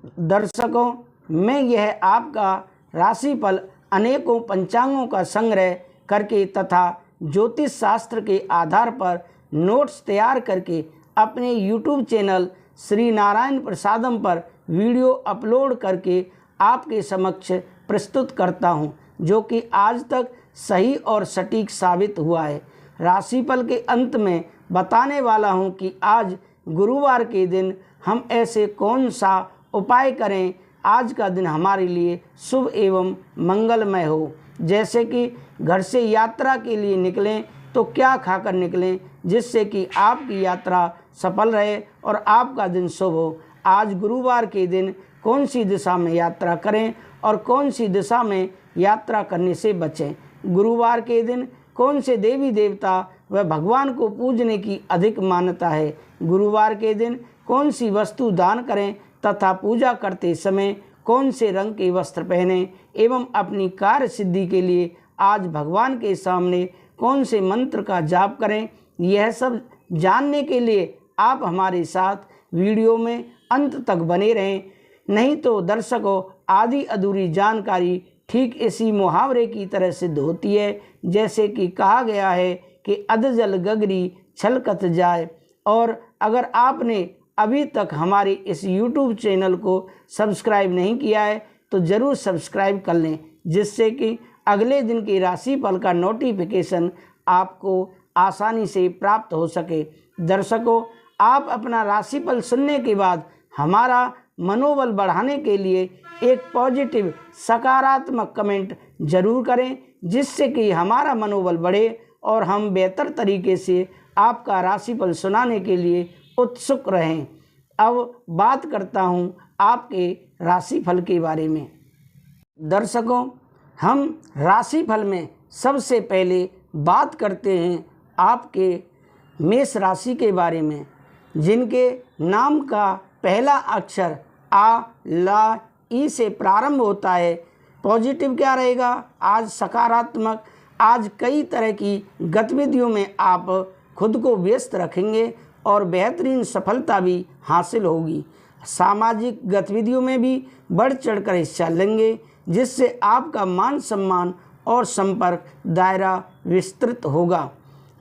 दर्शकों, मैं यह आपका राशिफल अनेकों पंचांगों का संग्रह करके तथा ज्योतिष शास्त्र के आधार पर नोट्स तैयार करके अपने YouTube चैनल श्री नारायण प्रसादम पर वीडियो अपलोड करके आपके समक्ष प्रस्तुत करता हूं, जो कि आज तक सही और सटीक साबित हुआ है। राशिफल के अंत में बताने वाला हूं कि आज गुरुवार के दिन हम ऐसे कौन सा उपाय करें आज का दिन हमारे लिए शुभ एवं मंगलमय हो। जैसे कि घर से यात्रा के लिए निकलें तो क्या खाकर निकलें जिससे कि आपकी यात्रा सफल रहे और आपका दिन शुभ हो। आज गुरुवार के दिन कौन सी दिशा में यात्रा करें और कौन सी दिशा में यात्रा करने से बचें। गुरुवार के दिन कौन से देवी देवता व भगवान को पूजने की अधिक मान्यता है। गुरुवार के दिन कौन सी वस्तु दान करें तथा पूजा करते समय कौन से रंग के वस्त्र पहने एवं अपनी कार्य सिद्धि के लिए आज भगवान के सामने कौन से मंत्र का जाप करें। यह सब जानने के लिए आप हमारे साथ वीडियो में अंत तक बने रहें। नहीं तो दर्शकों, आधी अधूरी जानकारी ठीक इसी मुहावरे की तरह सिद्ध होती है, जैसे कि कहा गया है कि अधजल गगरी छलकत जाए। और अगर आपने अभी तक हमारे इस YouTube चैनल को सब्सक्राइब नहीं किया है तो ज़रूर सब्सक्राइब कर लें, जिससे कि अगले दिन के राशिफल का नोटिफिकेशन आपको आसानी से प्राप्त हो सके। दर्शकों, आप अपना राशिफल सुनने के बाद हमारा मनोबल बढ़ाने के लिए एक पॉजिटिव सकारात्मक कमेंट जरूर करें, जिससे कि हमारा मनोबल बढ़े और हम बेहतर तरीके से आपका राशिफल सुनाने के लिए उत्सुक रहें। अब बात करता हूं आपके राशिफल के बारे में। दर्शकों, हम राशिफल में सबसे पहले बात करते हैं आपके मेष राशि के बारे में, जिनके नाम का पहला अक्षर आ, ला, ई से प्रारंभ होता है। पॉजिटिव क्या रहेगा? आज सकारात्मक। आज कई तरह की गतिविधियों में आप खुद को व्यस्त रखेंगे और बेहतरीन सफलता भी हासिल होगी। सामाजिक गतिविधियों में भी बढ़ चढ़कर हिस्सा लेंगे, जिससे आपका मान सम्मान और संपर्क दायरा विस्तृत होगा।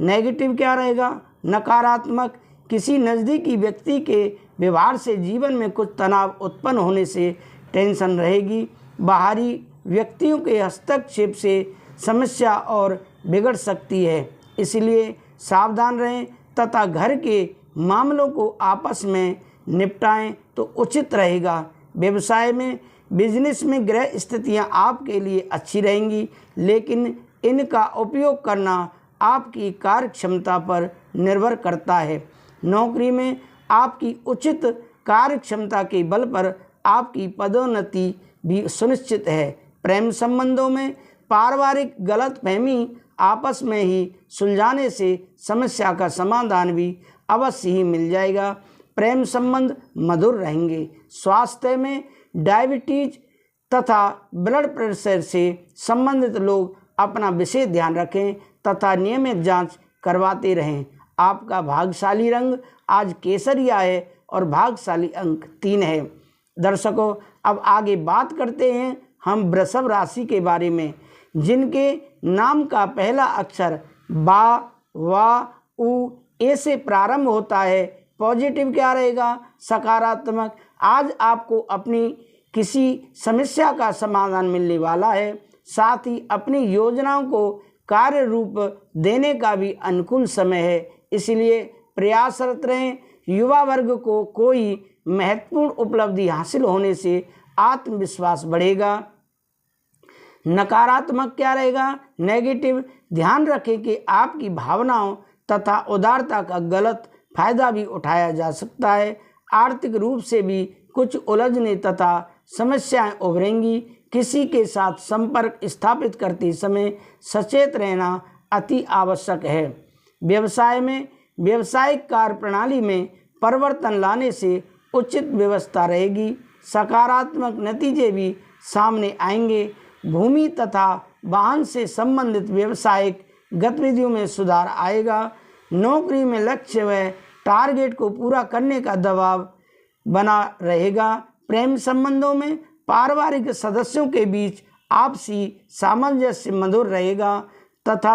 नेगेटिव क्या रहेगा? नकारात्मक। किसी नज़दीकी व्यक्ति के व्यवहार से जीवन में कुछ तनाव उत्पन्न होने से टेंशन रहेगी। बाहरी व्यक्तियों के हस्तक्षेप से समस्या और बिगड़ सकती है, इसलिए सावधान रहें तथा घर के मामलों को आपस में निपटाएं तो उचित रहेगा। व्यवसाय में, बिजनेस में ग्रह स्थितियां आपके लिए अच्छी रहेंगी, लेकिन इनका उपयोग करना आपकी कार्य क्षमता पर निर्भर करता है। नौकरी में आपकी उचित कार्य क्षमता के बल पर आपकी पदोन्नति भी सुनिश्चित है। प्रेम संबंधों में पारिवारिक गलतफहमी आपस में ही सुलझाने से समस्या का समाधान भी अवश्य ही मिल जाएगा। प्रेम संबंध मधुर रहेंगे। स्वास्थ्य में डायबिटीज तथा ब्लड प्रेशर से संबंधित लोग अपना विशेष ध्यान रखें तथा नियमित जांच करवाते रहें। आपका भाग्यशाली रंग आज केसरिया है और भाग्यशाली अंक 3 है। दर्शकों, अब आगे बात करते हैं हम वृषभ राशि के बारे में, जिनके नाम का पहला अक्षर बा, वा, उ, ए से प्रारंभ होता है। पॉजिटिव क्या रहेगा? सकारात्मक। आज आपको अपनी किसी समस्या का समाधान मिलने वाला है, साथ ही अपनी योजनाओं को कार्य रूप देने का भी अनुकूल समय है, इसलिए प्रयासरत रहें। युवा वर्ग को कोई महत्वपूर्ण उपलब्धि हासिल होने से आत्मविश्वास बढ़ेगा। नकारात्मक क्या रहेगा? नेगेटिव। ध्यान रखें कि आपकी भावनाओं तथा उदारता का गलत फायदा भी उठाया जा सकता है। आर्थिक रूप से भी कुछ उलझने तथा समस्याएं उभरेंगी। किसी के साथ संपर्क स्थापित करते समय सचेत रहना अति आवश्यक है। व्यवसाय में व्यावसायिक कार्य प्रणाली में परिवर्तन लाने से उचित व्यवस्था रहेगी। सकारात्मक नतीजे भी सामने आएंगे। भूमि तथा वाहन से संबंधित व्यावसायिक गतिविधियों में सुधार आएगा। नौकरी में लक्ष्य व टारगेट को पूरा करने का दबाव बना रहेगा। प्रेम संबंधों में पारिवारिक सदस्यों के बीच आपसी सामंजस्य मधुर रहेगा तथा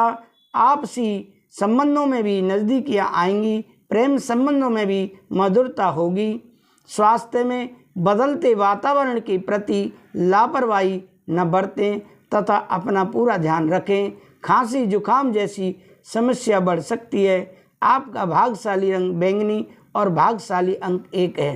आपसी संबंधों में भी नज़दीकियाँ आएंगी। प्रेम संबंधों में भी मधुरता होगी। स्वास्थ्य में बदलते वातावरण के प्रति लापरवाही न बरतें तथा अपना पूरा ध्यान रखें। खांसी जुकाम जैसी समस्या बढ़ सकती है। आपका भाग्यशाली रंग बैंगनी और भाग्यशाली अंक 1 है।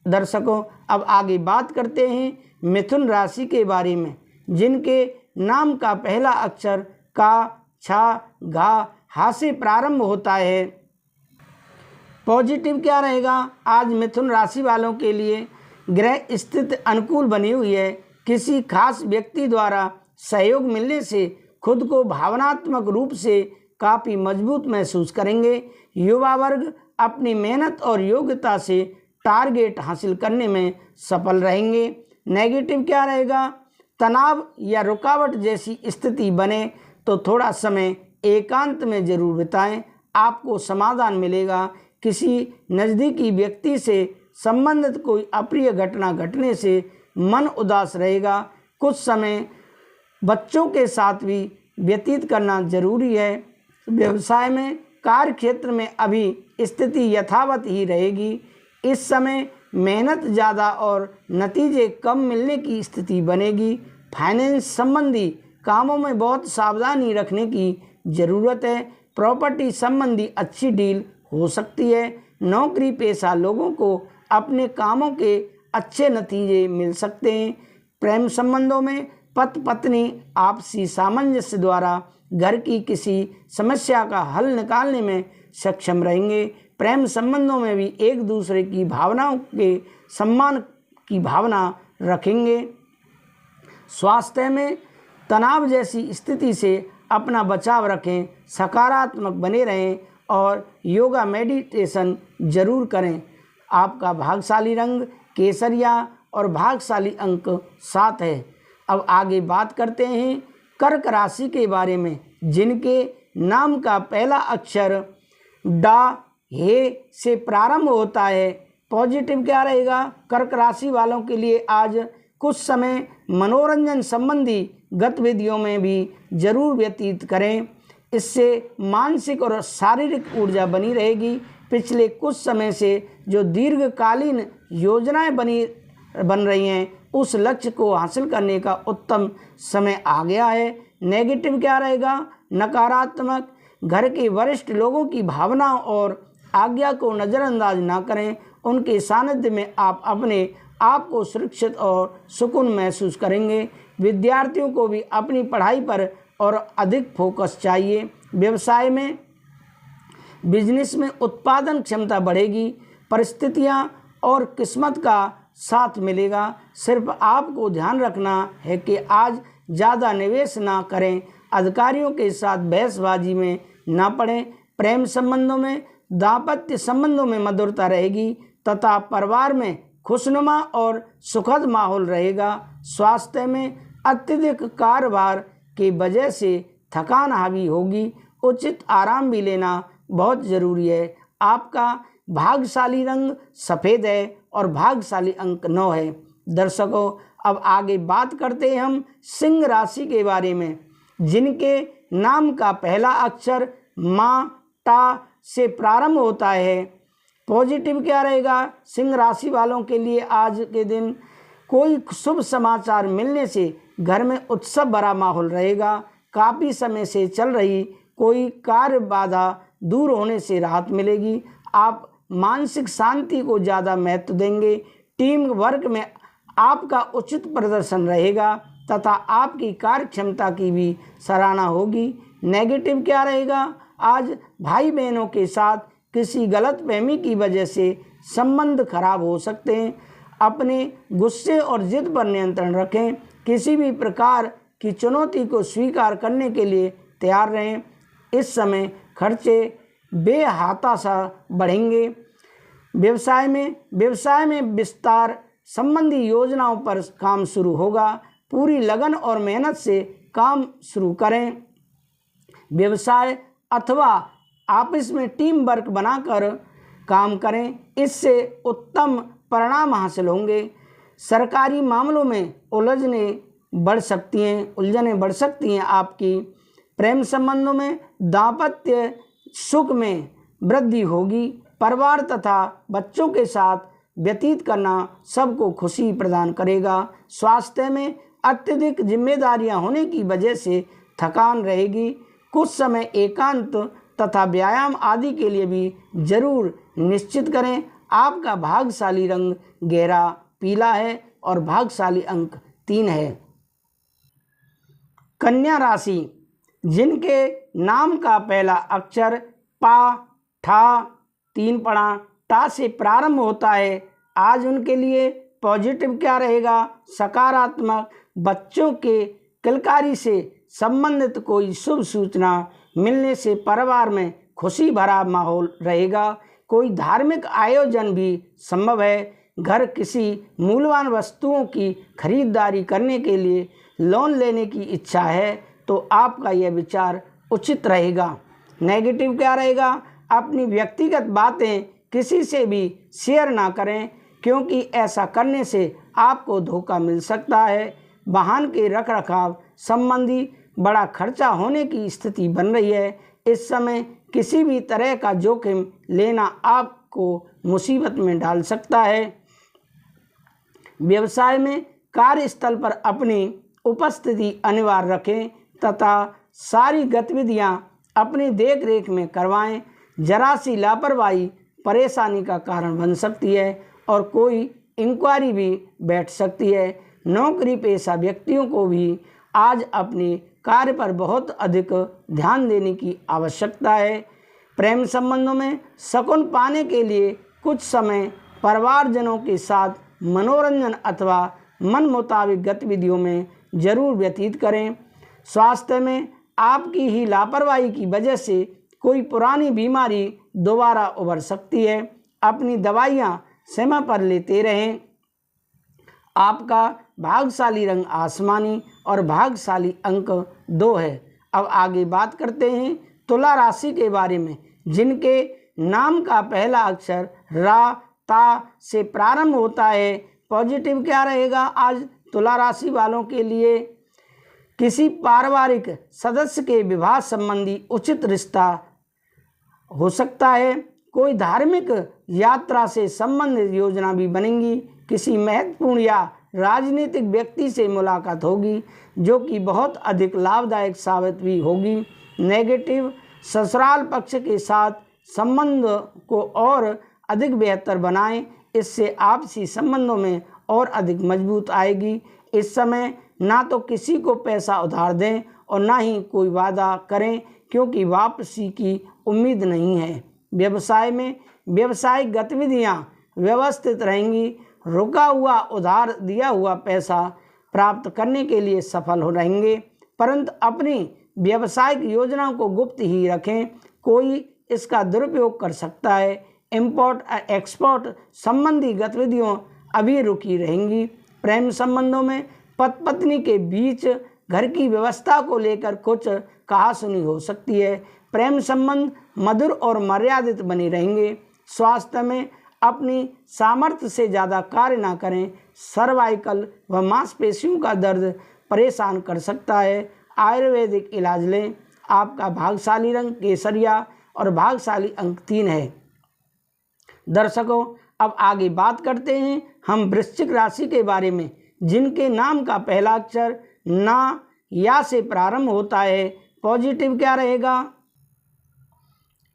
दर्शकों, अब आगे बात करते हैं मिथुन राशि के बारे में, जिनके नाम का पहला अक्षर का, छा, घा, हा से प्रारंभ होता है। पॉजिटिव क्या रहेगा? आज मिथुन राशि वालों के लिए ग्रह स्थिति अनुकूल बनी हुई है। किसी खास व्यक्ति द्वारा सहयोग मिलने से खुद को भावनात्मक रूप से काफ़ी मजबूत महसूस करेंगे। युवा वर्ग अपनी मेहनत और योग्यता से टारगेट हासिल करने में सफल रहेंगे। नेगेटिव क्या रहेगा? तनाव या रुकावट जैसी स्थिति बने तो थोड़ा समय एकांत में जरूर बिताएं, आपको समाधान मिलेगा। किसी नज़दीकी व्यक्ति से संबंधित कोई अप्रिय घटना घटने से मन उदास रहेगा। कुछ समय बच्चों के साथ भी व्यतीत करना जरूरी है। व्यवसाय में कार्य क्षेत्र में अभी स्थिति यथावत ही रहेगी। इस समय मेहनत ज़्यादा और नतीजे कम मिलने की स्थिति बनेगी। फाइनेंस संबंधी कामों में बहुत सावधानी रखने की ज़रूरत है। प्रॉपर्टी संबंधी अच्छी डील हो सकती है। नौकरी पेशा लोगों को अपने कामों के अच्छे नतीजे मिल सकते हैं। प्रेम संबंधों में पति पत्नी आपसी सामंजस्य द्वारा घर की किसी समस्या का हल निकालने में सक्षम रहेंगे। प्रेम संबंधों में भी एक दूसरे की भावनाओं के सम्मान की भावना रखेंगे। स्वास्थ्य में तनाव जैसी स्थिति से अपना बचाव रखें, सकारात्मक बने रहें और योगा मेडिटेशन जरूर करें। आपका भाग्यशाली रंग केसरिया और भाग्यशाली अंक 7 है। अब आगे बात करते हैं कर्क राशि के बारे में, जिनके नाम का पहला अक्षर डा, हे से प्रारंभ होता है। पॉजिटिव क्या रहेगा? कर्क राशि वालों के लिए आज कुछ समय मनोरंजन संबंधी गतिविधियों में भी जरूर व्यतीत करें, इससे मानसिक और शारीरिक ऊर्जा बनी रहेगी। पिछले कुछ समय से जो दीर्घकालीन योजनाएं बन रही हैं, उस लक्ष्य को हासिल करने का उत्तम समय आ गया है। नेगेटिव क्या रहेगा? नकारात्मक, घर के वरिष्ठ लोगों की भावनाओं और आज्ञा को नज़रअंदाज ना करें। उनके सानिध्य में आप अपने आप को सुरक्षित और सुकून महसूस करेंगे। विद्यार्थियों को भी अपनी पढ़ाई पर और अधिक फोकस चाहिए। व्यवसाय में बिजनेस में उत्पादन क्षमता बढ़ेगी। परिस्थितियां और किस्मत का साथ मिलेगा। सिर्फ आपको ध्यान रखना है कि आज ज़्यादा निवेश ना करें, अधिकारियों के साथ बहसबाजी में ना पड़ें। प्रेम संबंधों में दाम्पत्य संबंधों में मधुरता रहेगी तथा परिवार में खुशनुमा और सुखद माहौल रहेगा। स्वास्थ्य में अत्यधिक कार्यभार की वजह से थकान हावी होगी। उचित आराम भी लेना बहुत ज़रूरी है। आपका भाग्यशाली रंग सफ़ेद है और भाग्यशाली अंक 9 है। दर्शकों, अब आगे बात करते हैं हम सिंह राशि के बारे में, जिनके नाम का पहला अक्षर मा, टा से प्रारंभ होता है। पॉजिटिव क्या रहेगा? सिंह राशि वालों के लिए आज के दिन कोई शुभ समाचार मिलने से घर में उत्सव भरा माहौल रहेगा। काफ़ी समय से चल रही कोई कार्य बाधा दूर होने से राहत मिलेगी। आप मानसिक शांति को ज़्यादा महत्व देंगे। टीम वर्क में आपका उचित प्रदर्शन रहेगा तथा आपकी कार्य क्षमता की भी सराहना होगी। नेगेटिव क्या रहेगा? आज भाई बहनों के साथ किसी गलतफहमी की वजह से संबंध खराब हो सकते हैं। अपने गुस्से और जिद पर नियंत्रण रखें। किसी भी प्रकार की चुनौती को स्वीकार करने के लिए तैयार रहें। इस समय खर्चे बेहाताशा बढ़ेंगे। व्यवसाय में विस्तार संबंधी योजनाओं पर काम शुरू होगा। पूरी लगन और मेहनत से काम शुरू करें। व्यवसाय अथवा आपस में टीम वर्क बनाकर काम करें, इससे उत्तम परिणाम हासिल होंगे। सरकारी मामलों में उलझनें बढ़ सकती हैं आपकी। प्रेम संबंधों में दाम्पत्य सुख में वृद्धि होगी। परिवार तथा बच्चों के साथ व्यतीत करना सबको खुशी प्रदान करेगा। स्वास्थ्य में अत्यधिक जिम्मेदारियां होने की वजह से थकान रहेगी। कुछ समय एकांत तथा व्यायाम आदि के लिए भी जरूर निश्चित करें। आपका भाग्यशाली रंग गहरा पीला है और भाग्यशाली अंक 3 है। कन्या राशि, जिनके नाम का पहला अक्षर पा, ठा, 3 पड़ा, टा से प्रारंभ होता है, आज उनके लिए पॉजिटिव क्या रहेगा? सकारात्मक। बच्चों के किलकारी से संबंधित कोई शुभ सूचना मिलने से परिवार में खुशी भरा माहौल रहेगा। कोई धार्मिक आयोजन भी संभव है। घर किसी मूल्यवान वस्तुओं की खरीदारी करने के लिए लोन लेने की इच्छा है तो आपका यह विचार उचित रहेगा। नेगेटिव क्या रहेगा? अपनी व्यक्तिगत बातें किसी से भी शेयर ना करें, क्योंकि ऐसा करने से आपको धोखा मिल सकता है। वाहन के रखरखाव संबंधी बड़ा खर्चा होने की स्थिति बन रही है। इस समय किसी भी तरह का जोखिम लेना आपको मुसीबत में डाल सकता है। व्यवसाय में कार्यस्थल पर अपनी उपस्थिति अनिवार्य रखें तथा सारी गतिविधियां अपनी देखरेख में करवाएं। जरा सी लापरवाही परेशानी का कारण बन सकती है और कोई इंक्वायरी भी बैठ सकती है। नौकरी पेशा व्यक्तियों को भी आज अपने कार्य पर बहुत अधिक ध्यान देने की आवश्यकता है। प्रेम संबंधों में शकुन पाने के लिए कुछ समय परिवारजनों के साथ मनोरंजन अथवा मन मुताबिक गतिविधियों में जरूर व्यतीत करें। स्वास्थ्य में आपकी ही लापरवाही की वजह से कोई पुरानी बीमारी दोबारा उभर सकती है। अपनी दवाइयाँ समय पर लेते रहें। आपका भाग्यशाली रंग आसमानी और भाग्यशाली अंक 2 है। अब आगे बात करते हैं तुला राशि के बारे में, जिनके नाम का पहला अक्षर रा, ता से प्रारंभ होता है। पॉजिटिव क्या रहेगा आज तुला राशि वालों के लिए? किसी पारिवारिक सदस्य के विवाह संबंधी उचित रिश्ता हो सकता है। कोई धार्मिक यात्रा से संबंधित योजना भी बनेगी। किसी महत्वपूर्ण या राजनीतिक व्यक्ति से मुलाकात होगी जो कि बहुत अधिक लाभदायक साबित भी होगी। नेगेटिव, ससुराल पक्ष के साथ संबंध को और अधिक बेहतर बनाएं, इससे आपसी संबंधों में और अधिक मजबूत आएगी। इस समय ना तो किसी को पैसा उधार दें और ना ही कोई वादा करें, क्योंकि वापसी की उम्मीद नहीं है। व्यवसाय में व्यावसायिक गतिविधियां व्यवस्थित रहेंगी। रुका हुआ उधार दिया हुआ पैसा प्राप्त करने के लिए सफल हो रहेंगे, परंतु अपनी व्यावसायिक योजनाओं को गुप्त ही रखें, कोई इसका दुरुपयोग कर सकता है। इंपोर्ट एक्सपोर्ट संबंधी गतिविधियों अभी रुकी रहेंगी। प्रेम संबंधों में पति पत्नी के बीच घर की व्यवस्था को लेकर कुछ कहासुनी हो सकती है। प्रेम संबंध मधुर और मर्यादित बने रहेंगे। स्वास्थ्य में अपनी सामर्थ्य से ज़्यादा कार्य ना करें। सर्वाइकल व मांसपेशियों का दर्द परेशान कर सकता है। आयुर्वेदिक इलाज लें। आपका भाग्यशाली रंग केसरिया और भाग्यशाली अंक 3 है। दर्शकों, अब आगे बात करते हैं हम वृश्चिक राशि के बारे में, जिनके नाम का पहला अक्षर ना या से प्रारंभ होता है। पॉजिटिव क्या रहेगा?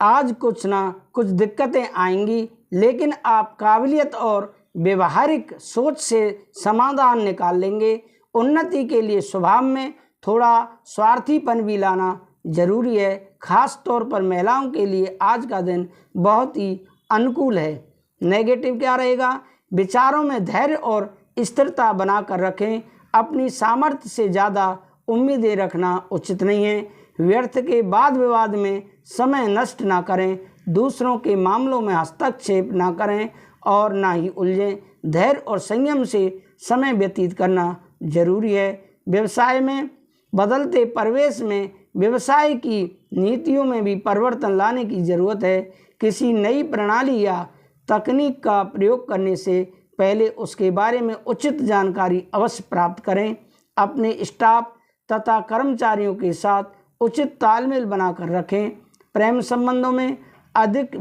आज कुछ ना कुछ दिक्कतें आएंगी, लेकिन आप काबिलियत और व्यवहारिक सोच से समाधान निकाल लेंगे। उन्नति के लिए स्वभाव में थोड़ा स्वार्थीपन भी लाना जरूरी है। खास तौर पर महिलाओं के लिए आज का दिन बहुत ही अनुकूल है। नेगेटिव क्या रहेगा? विचारों में धैर्य और स्थिरता बनाकर रखें। अपनी सामर्थ्य से ज़्यादा उम्मीदें रखना उचित नहीं है। व्यर्थ के वाद विवाद में समय नष्ट ना करें। दूसरों के मामलों में हस्तक्षेप ना करें और ना ही उलझें। धैर्य और संयम से समय व्यतीत करना जरूरी है। व्यवसाय में बदलते परिवेश में व्यवसाय की नीतियों में भी परिवर्तन लाने की ज़रूरत है। किसी नई प्रणाली या तकनीक का प्रयोग करने से पहले उसके बारे में उचित जानकारी अवश्य प्राप्त करें। अपने स्टाफ तथा कर्मचारियों के साथ उचित तालमेल बनाकर रखें। प्रेम संबंधों में अधिक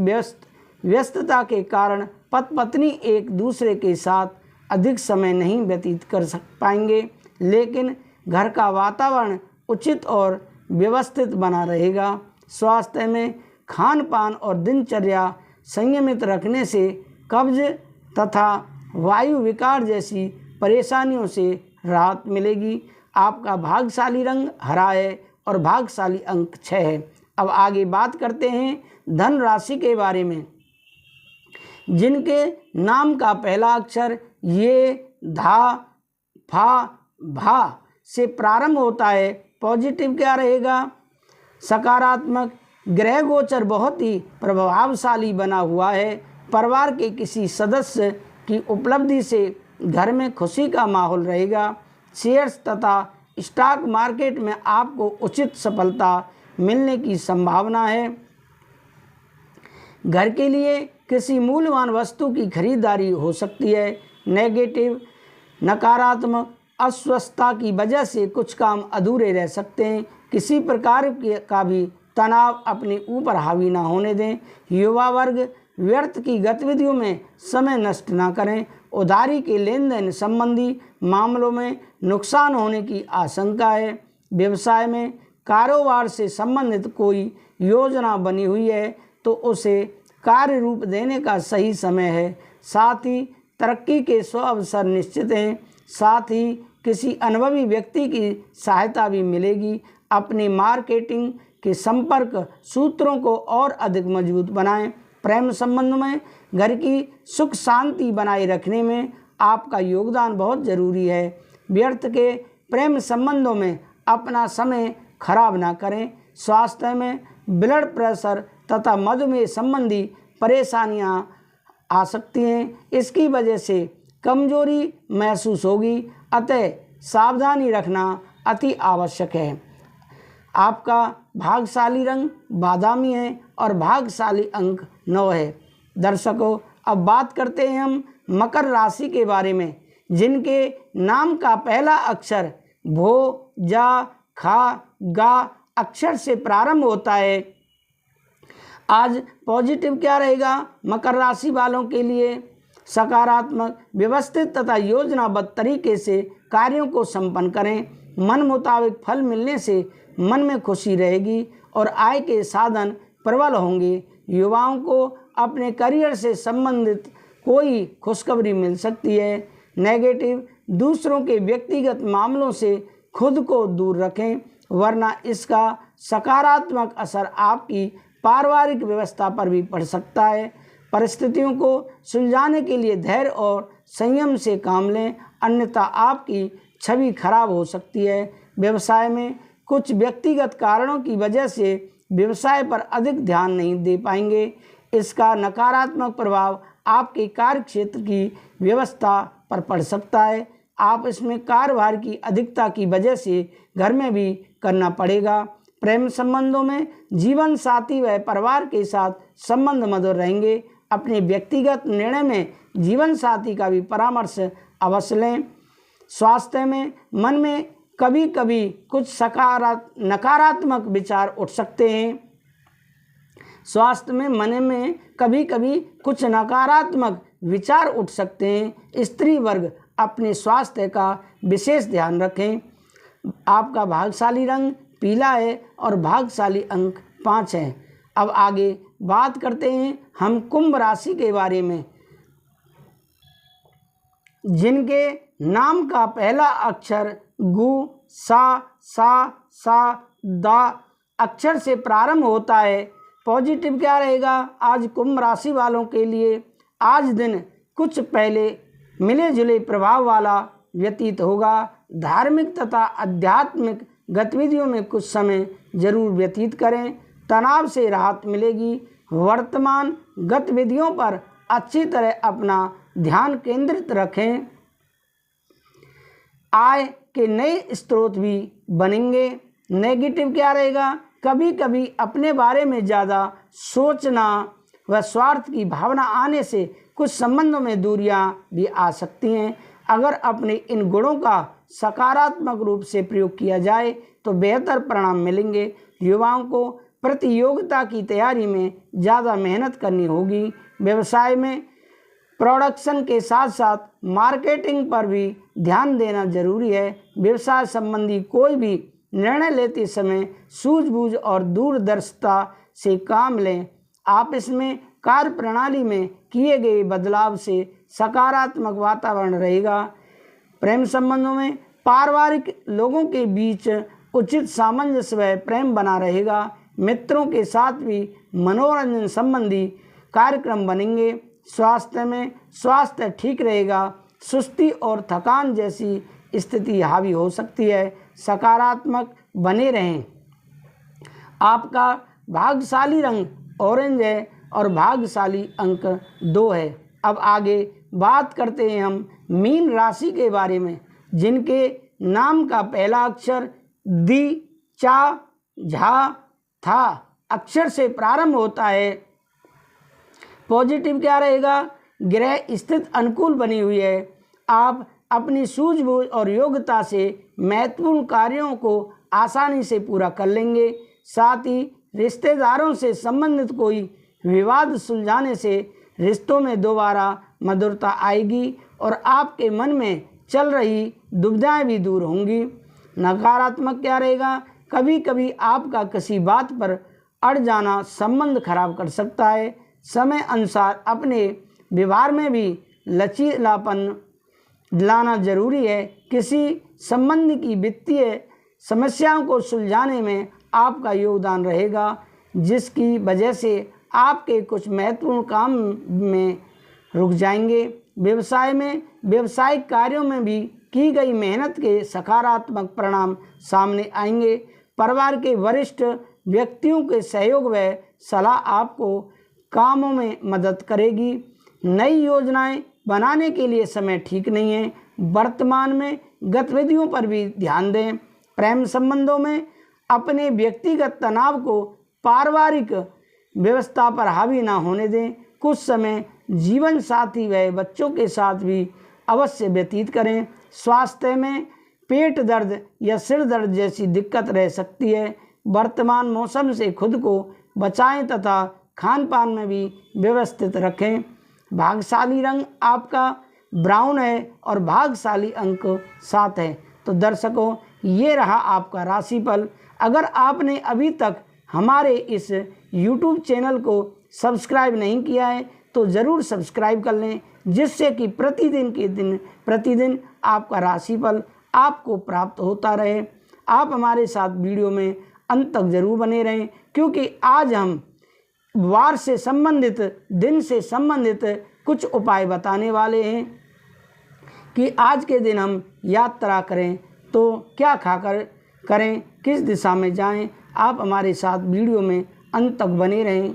व्यस्तता के कारण पति पत्नी एक दूसरे के साथ अधिक समय नहीं व्यतीत कर पाएंगे, लेकिन घर का वातावरण उचित और व्यवस्थित बना रहेगा। स्वास्थ्य में खान पान और दिनचर्या संयमित रखने से कब्ज तथा वायु विकार जैसी परेशानियों से राहत मिलेगी। आपका भाग्यशाली रंग हरा है और भाग्यशाली अंक 6 है। अब आगे बात करते हैं धन राशि के बारे में। जिनके नाम का पहला अक्षर ये, धा, फा, भा से प्रारंभ होता है, पॉजिटिव क्या रहेगा? सकारात्मक। ग्रह गोचर बहुत ही प्रभावशाली बना हुआ है। परिवार के किसी सदस्य की उपलब्धि से घर में खुशी का माहौल रहेगा। शेयर्स तथा स्टॉक मार्केट में आपको उचित सफलता मिलने की संभावना है। घर के लिए किसी मूल्यवान वस्तु की खरीदारी हो सकती है। नेगेटिव, नकारात्मक अस्वस्थता की वजह से कुछ काम अधूरे रह सकते हैं। किसी प्रकार का भी तनाव अपने ऊपर हावी ना होने दें। युवा वर्ग व्यर्थ की गतिविधियों में समय नष्ट ना करें। उधारी के लेन देन संबंधी मामलों में नुकसान होने की आशंका है। व्यवसाय में कारोबार से संबंधित कोई योजना बनी हुई है तो उसे कार्य रूप देने का सही समय है। साथ ही तरक्की के सौ अवसर निश्चित हैं। साथ ही किसी अनुभवी व्यक्ति की सहायता भी मिलेगी। अपनी मार्केटिंग के संपर्क सूत्रों को और अधिक मजबूत बनाएं। प्रेम संबंध में घर की सुख शांति बनाए रखने में आपका योगदान बहुत जरूरी है। व्यर्थ के प्रेम संबंधों में अपना समय खराब ना करें। स्वास्थ्य में ब्लड प्रेशर तथा मधुमेह संबंधी परेशानियां आ सकती हैं। इसकी वजह से कमजोरी महसूस होगी, अतः सावधानी रखना अति आवश्यक है। आपका भाग्यशाली रंग बादामी है और भाग्यशाली अंक 9 है। दर्शकों, अब बात करते हैं हम मकर राशि के बारे में। जिनके नाम का पहला अक्षर भो, जा, खा, गा अक्षर से प्रारंभ होता है। आज पॉजिटिव क्या रहेगा मकर राशि वालों के लिए? सकारात्मक, व्यवस्थित तथा योजनाबद्ध तरीके से कार्यों को संपन्न करें। मन मुताबिक फल मिलने से मन में खुशी रहेगी और आय के साधन प्रबल होंगे। युवाओं को अपने करियर से संबंधित कोई खुशखबरी मिल सकती है। नेगेटिव, दूसरों के व्यक्तिगत मामलों से खुद को दूर रखें, वरना इसका सकारात्मक असर आपकी पारिवारिक व्यवस्था पर भी पड़ सकता है। परिस्थितियों को सुलझाने के लिए धैर्य और संयम से काम लें, अन्यथा आपकी छवि खराब हो सकती है। व्यवसाय में कुछ व्यक्तिगत कारणों की वजह से व्यवसाय पर अधिक ध्यान नहीं दे पाएंगे। इसका नकारात्मक प्रभाव आपके कार्य क्षेत्र की व्यवस्था पर पड़ सकता है। आप इसमें कार्यभार की अधिकता की वजह से घर में भी करना पड़ेगा। प्रेम संबंधों में जीवन साथी व परिवार के साथ संबंध मधुर रहेंगे। अपने व्यक्तिगत निर्णय में जीवन साथी का भी परामर्श अवश्य लें। स्वास्थ्य में मन में कभी कभी कुछ नकारात्मक विचार उठ सकते हैं। स्वास्थ्य में मन में कभी कभी कुछ नकारात्मक विचार उठ सकते हैं। स्त्री वर्ग अपने स्वास्थ्य का विशेष ध्यान रखें। आपका भाग्यशाली रंग पीला है और भाग्यशाली अंक 5 है। अब आगे बात करते हैं हम कुंभ राशि के बारे में। जिनके नाम का पहला अक्षर गु, सा, दा अक्षर से प्रारंभ होता है। पॉजिटिव क्या रहेगा आज कुंभ राशि वालों के लिए? आज दिन कुछ पहले मिले जुले प्रभाव वाला व्यतीत होगा। धार्मिक तथा आध्यात्मिक गतिविधियों में कुछ समय जरूर व्यतीत करें, तनाव से राहत मिलेगी। वर्तमान गतिविधियों पर अच्छी तरह अपना ध्यान केंद्रित रखें। आय के नए स्रोत भी बनेंगे। नेगेटिव क्या रहेगा? कभी कभी अपने बारे में ज़्यादा सोचना व स्वार्थ की भावना आने से कुछ संबंधों में दूरियां भी आ सकती हैं। अगर अपने इन गुणों का सकारात्मक रूप से प्रयोग किया जाए तो बेहतर परिणाम मिलेंगे। युवाओं को प्रतियोगिता की तैयारी में ज़्यादा मेहनत करनी होगी। व्यवसाय में प्रोडक्शन के साथ साथ मार्केटिंग पर भी ध्यान देना जरूरी है। व्यवसाय संबंधी कोई भी निर्णय लेते समय सूझबूझ और दूरदर्शिता से काम लें। आपस में कार्य प्रणाली में किए गए बदलाव से सकारात्मक वातावरण रहेगा। प्रेम संबंधों में पारिवारिक लोगों के बीच उचित सामंजस्य व प्रेम बना रहेगा। मित्रों के साथ भी मनोरंजन संबंधी कार्यक्रम बनेंगे। स्वास्थ्य में स्वास्थ्य ठीक रहेगा। सुस्ती और थकान जैसी स्थिति हावी हो सकती है। सकारात्मक बने रहें। आपका भाग्यशाली रंग ऑरेंज है और भाग्यशाली अंक 2 है। अब आगे बात करते हैं हम मीन राशि के बारे में, जिनके नाम का पहला अक्षर दी, चा, झा, था अक्षर से प्रारंभ होता है। पॉजिटिव क्या रहेगा? ग्रह स्थिति अनुकूल बनी हुई है। आप अपनी सूझबूझ और योग्यता से महत्वपूर्ण कार्यों को आसानी से पूरा कर लेंगे। साथ ही रिश्तेदारों से संबंधित कोई विवाद सुलझाने से रिश्तों में दोबारा मधुरता आएगी और आपके मन में चल रही दुविधाएं भी दूर होंगी। नकारात्मक क्या रहेगा? कभी कभी आपका किसी बात पर अड़ जाना संबंध खराब कर सकता है। समय अनुसार अपने व्यवहार में भी लचीलापन लाना जरूरी है। किसी संबंध की वित्तीय समस्याओं को सुलझाने में आपका योगदान रहेगा, जिसकी वजह से आपके कुछ महत्वपूर्ण काम में रुक जाएंगे। व्यवसाय में व्यावसायिक कार्यों में भी की गई मेहनत के सकारात्मक परिणाम सामने आएंगे। परिवार के वरिष्ठ व्यक्तियों के सहयोग व सलाह आपको कामों में मदद करेगी। नई योजनाएं बनाने के लिए समय ठीक नहीं है। वर्तमान में गतिविधियों पर भी ध्यान दें। प्रेम संबंधों में अपने व्यक्तिगत तनाव को पारिवारिक व्यवस्था पर हावी ना होने दें। कुछ समय जीवन साथी व बच्चों के साथ भी अवश्य व्यतीत करें। स्वास्थ्य में पेट दर्द या सिर दर्द जैसी दिक्कत रह सकती है। वर्तमान मौसम से खुद को बचाएं तथा खान पान में भी व्यवस्थित रखें। भाग्यशाली रंग आपका ब्राउन है और भाग्यशाली अंक 7 है। तो दर्शकों, ये रहा आपका राशिफल। अगर आपने अभी तक हमारे इस YouTube चैनल को सब्सक्राइब नहीं किया है तो ज़रूर सब्सक्राइब कर लें, जिससे कि प्रतिदिन आपका राशिफल आपको प्राप्त होता रहे। आप हमारे साथ वीडियो में अंत तक जरूर बने रहें, क्योंकि आज हम वार से संबंधित, दिन से संबंधित कुछ उपाय बताने वाले हैं कि आज के दिन हम यात्रा करें तो क्या खाकर करें, किस दिशा में जाएं। आप हमारे साथ वीडियो में अंत तक बने रहें।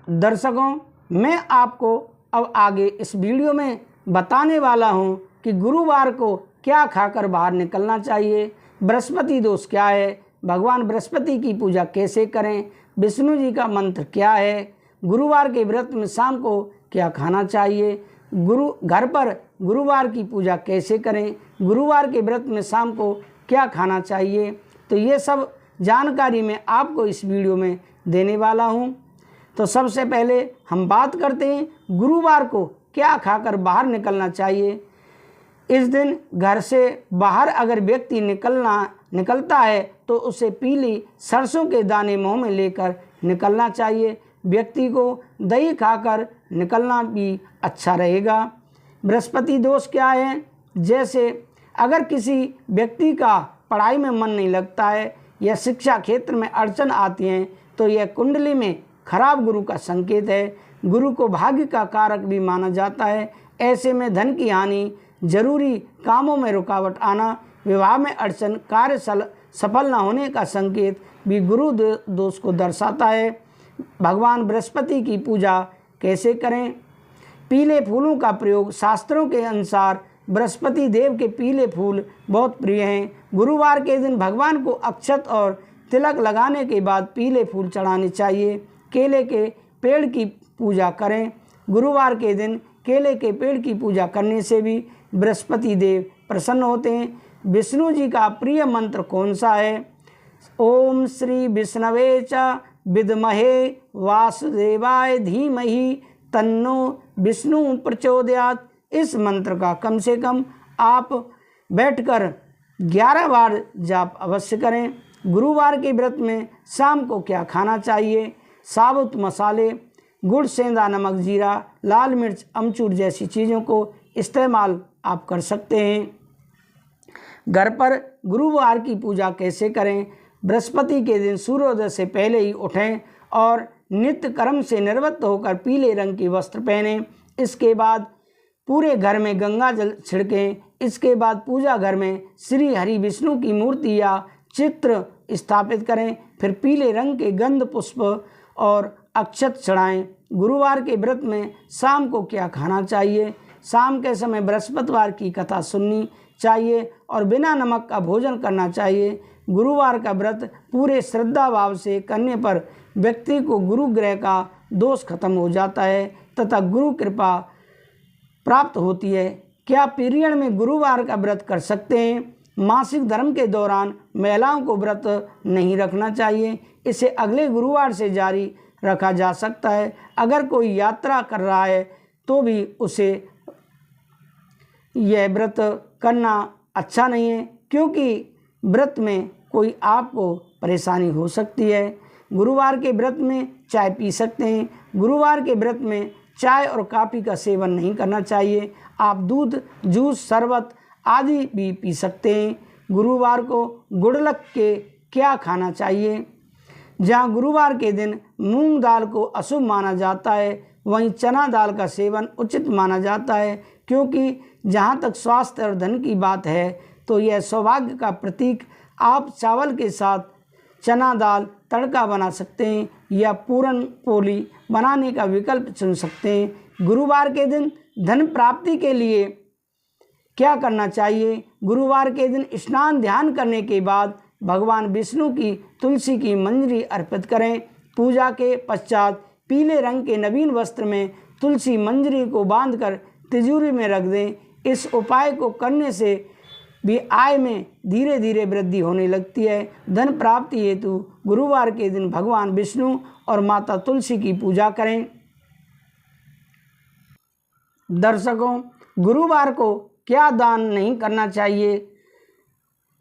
दर्शकों, मैं आपको अब आगे इस वीडियो में बताने वाला हूं कि गुरुवार को क्या खाकर बाहर निकलना चाहिए, बृहस्पति दोष क्या है, भगवान बृहस्पति की पूजा कैसे करें, विष्णु जी का मंत्र क्या है, गुरुवार के व्रत में शाम को क्या खाना चाहिए, घर पर गुरुवार की पूजा कैसे करें, गुरुवार के व्रत में शाम को क्या खाना चाहिए। तो ये सब जानकारी मैं आपको इस वीडियो में देने वाला हूँ। तो सबसे पहले हम बात करते हैं गुरुवार को क्या खाकर बाहर निकलना चाहिए। इस दिन घर से बाहर अगर व्यक्ति निकलता है तो उसे पीली सरसों के दाने मुंह में लेकर निकलना चाहिए। व्यक्ति को दही खाकर निकलना भी अच्छा रहेगा। बृहस्पति दोष क्या है? जैसे अगर किसी व्यक्ति का पढ़ाई में मन नहीं लगता है या शिक्षा क्षेत्र में अड़चन आती हैं तो यह कुंडली में खराब गुरु का संकेत है। गुरु को भाग्य का कारक भी माना जाता है। ऐसे में धन की हानि, जरूरी कामों में रुकावट आना, विवाह में अड़चन, कार्य सफल न होने का संकेत भी गुरु दोष को दर्शाता है। भगवान बृहस्पति की पूजा कैसे करें? पीले फूलों का प्रयोग। शास्त्रों के अनुसार बृहस्पति देव के पीले फूल बहुत प्रिय हैं। गुरुवार के दिन भगवान को अक्षत और तिलक लगाने के बाद पीले फूल चढ़ाने चाहिए। केले के पेड़ की पूजा करें। गुरुवार के दिन केले के पेड़ की पूजा करने से भी बृहस्पति देव प्रसन्न होते हैं। विष्णु जी का प्रिय मंत्र कौन सा है? ओम श्री विष्णवे च विद्महे वासुदेवाय धीमहि तन्नो विष्णु प्रचोदयात्। इस मंत्र का कम से कम आप बैठकर 11 बार जाप अवश्य करें। गुरुवार के व्रत में शाम को क्या खाना चाहिए? साबुत मसाले, गुड़, सेंधा नमक, जीरा, लाल मिर्च, अमचूर जैसी चीज़ों को इस्तेमाल आप कर सकते हैं। घर पर गुरुवार की पूजा कैसे करें? बृहस्पति के दिन सूर्योदय से पहले ही उठें और नित्य कर्म से निवृत्त होकर पीले रंग के वस्त्र पहनें। इसके बाद पूरे घर में गंगा जल छिड़कें। इसके बाद पूजा घर में श्री हरि विष्णु की मूर्ति या चित्र स्थापित करें। फिर पीले रंग के गंध पुष्प और अक्षत चढ़ाएं। गुरुवार के व्रत में शाम को क्या खाना चाहिए? शाम के समय बृहस्पतिवार की कथा सुननी चाहिए और बिना नमक का भोजन करना चाहिए। गुरुवार का व्रत पूरे श्रद्धा भाव से करने पर व्यक्ति को गुरु ग्रह का दोष खत्म हो जाता है तथा गुरु कृपा प्राप्त होती है। क्या पीरियड में गुरुवार का व्रत कर सकते हैं? मासिक धर्म के दौरान महिलाओं को व्रत नहीं रखना चाहिए। इसे अगले गुरुवार से जारी रखा जा सकता है। अगर कोई यात्रा कर रहा है तो भी उसे यह व्रत करना अच्छा नहीं है, क्योंकि व्रत में कोई आपको परेशानी हो सकती है। गुरुवार के व्रत में चाय पी सकते हैं। गुरुवार के व्रत में चाय और कॉफ़ी का सेवन नहीं करना चाहिए। आप दूध, जूस, शरबत आदि भी पी सकते हैं। गुरुवार को गुड़लक के क्या खाना चाहिए? जहाँ गुरुवार के दिन मूंग दाल को अशुभ माना जाता है, वहीं चना दाल का सेवन उचित माना जाता है, क्योंकि जहाँ तक स्वास्थ्य और धन की बात है तो यह सौभाग्य का प्रतीक। आप चावल के साथ चना दाल तड़का बना सकते हैं या पूरन पोली बनाने का विकल्प चुन सकते हैं। गुरुवार के दिन धन प्राप्ति के लिए क्या करना चाहिए? गुरुवार के दिन स्नान ध्यान करने के बाद भगवान विष्णु की तुलसी की मंजरी अर्पित करें। पूजा के पश्चात पीले रंग के नवीन वस्त्र में तुलसी मंजरी को बांधकर तिजोरी में रख दें। इस उपाय को करने से भी आय में धीरे धीरे वृद्धि होने लगती है। धन प्राप्ति हेतु गुरुवार के दिन भगवान विष्णु और माता तुलसी की पूजा करें। दर्शकों, गुरुवार को क्या दान नहीं करना चाहिए?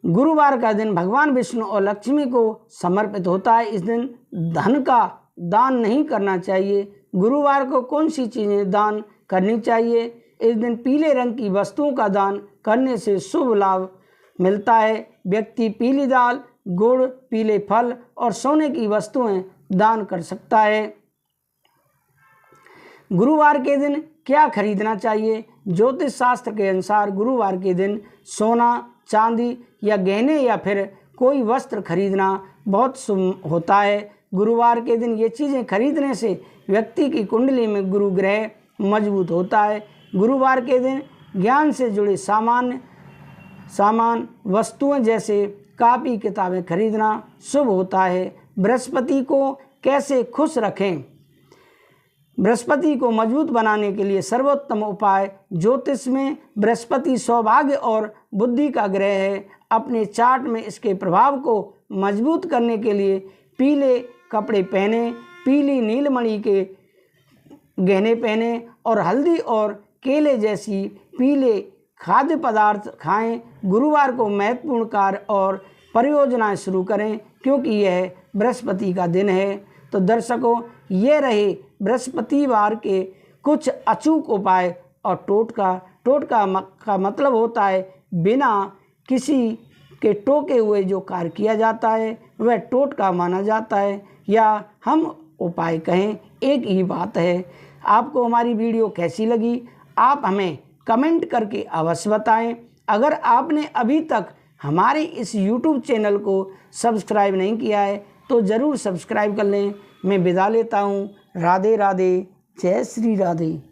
गुरुवार का दिन भगवान विष्णु और लक्ष्मी को समर्पित होता है। इस दिन धन का दान नहीं करना चाहिए। गुरुवार को कौन सी चीज़ें दान करनी चाहिए? इस दिन पीले रंग की वस्तुओं का दान करने से शुभ लाभ मिलता है। व्यक्ति पीली दाल, गुड़, पीले फल और सोने की वस्तुएं दान कर सकता है। गुरुवार के दिन क्या खरीदना चाहिए? ज्योतिष शास्त्र के अनुसार गुरुवार के दिन सोना, चांदी या गहने या फिर कोई वस्त्र खरीदना बहुत शुभ होता है। गुरुवार के दिन ये चीज़ें खरीदने से व्यक्ति की कुंडली में गुरु ग्रह मजबूत होता है। गुरुवार के दिन ज्ञान से जुड़े सामान वस्तुएं जैसे कापी किताबें खरीदना शुभ होता है। बृहस्पति को कैसे खुश रखें? बृहस्पति को मजबूत बनाने के लिए सर्वोत्तम उपाय ज्योतिष में बृहस्पति सौभाग्य और बुद्धि का ग्रह है। अपने चार्ट में इसके प्रभाव को मजबूत करने के लिए पीले कपड़े पहने, पीली नीलमणि के गहने पहने और हल्दी और केले जैसी पीले खाद्य पदार्थ खाएं। गुरुवार को महत्वपूर्ण कार्य और परियोजनाएं शुरू करें, क्योंकि यह बृहस्पति का दिन है। तो दर्शकों, ये रहे बृहस्पतिवार के कुछ अचूक उपाय और टोटका का मतलब होता है बिना किसी के टोके हुए जो कार्य किया जाता है वह टोटका माना जाता है, या हम उपाय कहें एक ही बात है। आपको हमारी वीडियो कैसी लगी आप हमें कमेंट करके अवश्य बताएं। अगर आपने अभी तक हमारे इस YouTube चैनल को सब्सक्राइब नहीं किया है तो ज़रूर सब्सक्राइब कर लें। मैं विदा लेता हूँ। राधे राधे, जय श्री राधे।